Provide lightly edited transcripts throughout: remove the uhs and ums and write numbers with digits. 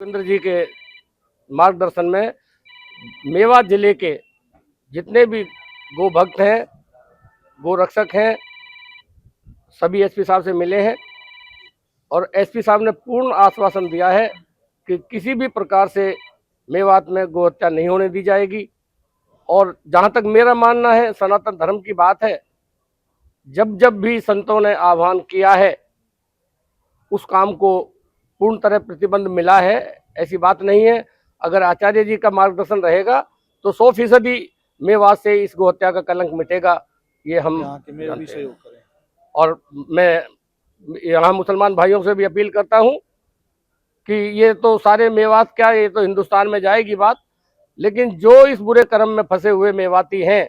भूपेंद्र जी के मार्गदर्शन में मेवात जिले के जितने भी गो भक्त हैं, गो रक्षक हैं, सभी एसपी साहब से मिले हैं और एसपी साहब ने पूर्ण आश्वासन दिया है कि किसी भी प्रकार से मेवात में गो हत्या नहीं होने दी जाएगी। और जहां तक मेरा मानना है, सनातन धर्म की बात है, जब जब भी संतों ने आह्वान किया है उस काम को पूर्ण तरह प्रतिबंध मिला है, ऐसी बात नहीं है। अगर आचार्य जी का मार्गदर्शन रहेगा तो 100% मेवात से इस गोहत्या का कलंक मिटेगा, ये हम जानते हैं। और मैं यहाँ मुसलमान भाइयों से भी अपील करता हूँ कि ये तो सारे मेवात क्या, ये तो हिंदुस्तान में जाएगी बात, लेकिन जो इस बुरे कर्म में फंसे हुए मेवाती हैं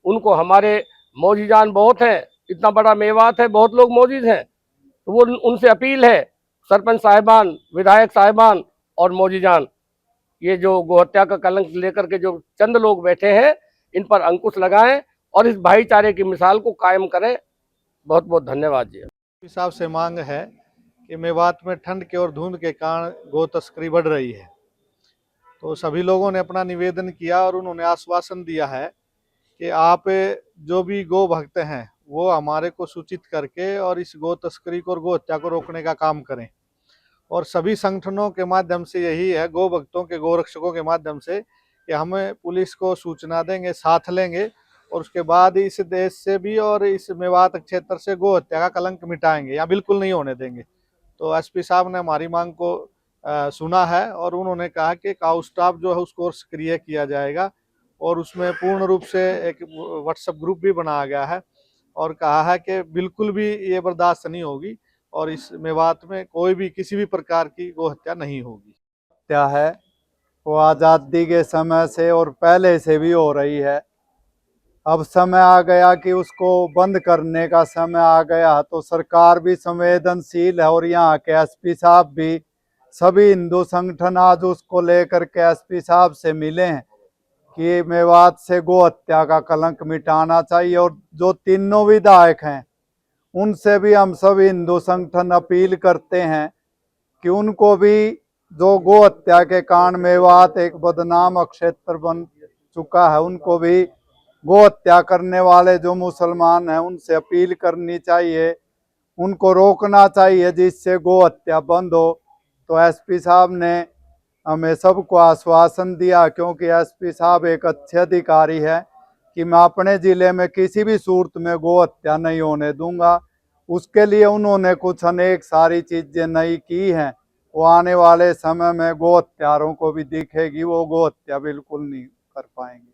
उनको हमारे मौजीजान बहुत हैं, इतना बड़ा मेवात है, बहुत लोग मौजूद हैं, तो वो उनसे अपील है, सरपंच साहिबान, विधायक साहिबान और मौजीजान, ये जो गोहत्या का कलंक लेकर के जो चंद लोग बैठे हैं, इन पर अंकुश लगाएं और इस भाईचारे की मिसाल को कायम करें। बहुत बहुत धन्यवाद जी। हिसाब से मांग है कि मेवात में ठंड के और धुंध के कारण गो तस्करी बढ़ रही है, तो सभी लोगों ने अपना निवेदन किया और उन्होंने आश्वासन दिया है कि आप जो भी गो भक्त हैं वो हमारे को सूचित करके और इस गो तस्करी को और गो हत्या को रोकने का काम करें। और सभी संगठनों के माध्यम से यही है, गो भक्तों के, गो रक्षकों के माध्यम से, कि हमें पुलिस को सूचना देंगे, साथ लेंगे और उसके बाद इस देश से भी और इस मेवात क्षेत्र से गो हत्या का कलंक मिटाएंगे या बिल्कुल नहीं होने देंगे। तो एसपी साहब ने हमारी मांग को सुना है और उन्होंने कहा कि काउ स्टाफ जो है उसको सक्रिय किया जाएगा और उसमें पूर्ण रूप से एक व्हाट्सएप ग्रुप भी बनाया गया है और कहा है कि बिल्कुल भी ये बर्दाश्त नहीं होगी और इस मेवात में कोई भी किसी भी प्रकार की गो हत्या नहीं होगी। हत्या है वो आज़ादी के समय से और पहले से भी हो रही है। अब समय आ गया कि उसको बंद करने का समय आ गया, तो सरकार भी संवेदनशील है और यहाँ के एसपी साहब भी, सभी हिंदू संगठन आज उसको लेकर के एसपी साहब से मिले हैं कि मेवात से गो हत्या का कलंक मिटाना चाहिए। और जो तीनों विधायक हैं उनसे भी हम सभी हिंदू संगठन अपील करते हैं कि उनको भी, जो गो हत्या के कारण मेवात एक बदनाम क्षेत्र बन चुका है, उनको भी गो हत्या करने वाले जो मुसलमान हैं उनसे अपील करनी चाहिए, उनको रोकना चाहिए जिससे गो हत्या बंद हो। तो एसपी साहब ने हमें सबको आश्वासन दिया, क्योंकि एसपी साहब एक अच्छे अधिकारी है, कि मैं अपने ज़िले में किसी भी सूरत में गो हत्या नहीं होने दूंगा। उसके लिए उन्होंने कुछ अनेक सारी चीज़ें नई की हैं, वो आने वाले समय में गो हत्यारों को भी दिखेगी, वो गो हत्या बिल्कुल नहीं कर पाएंगे।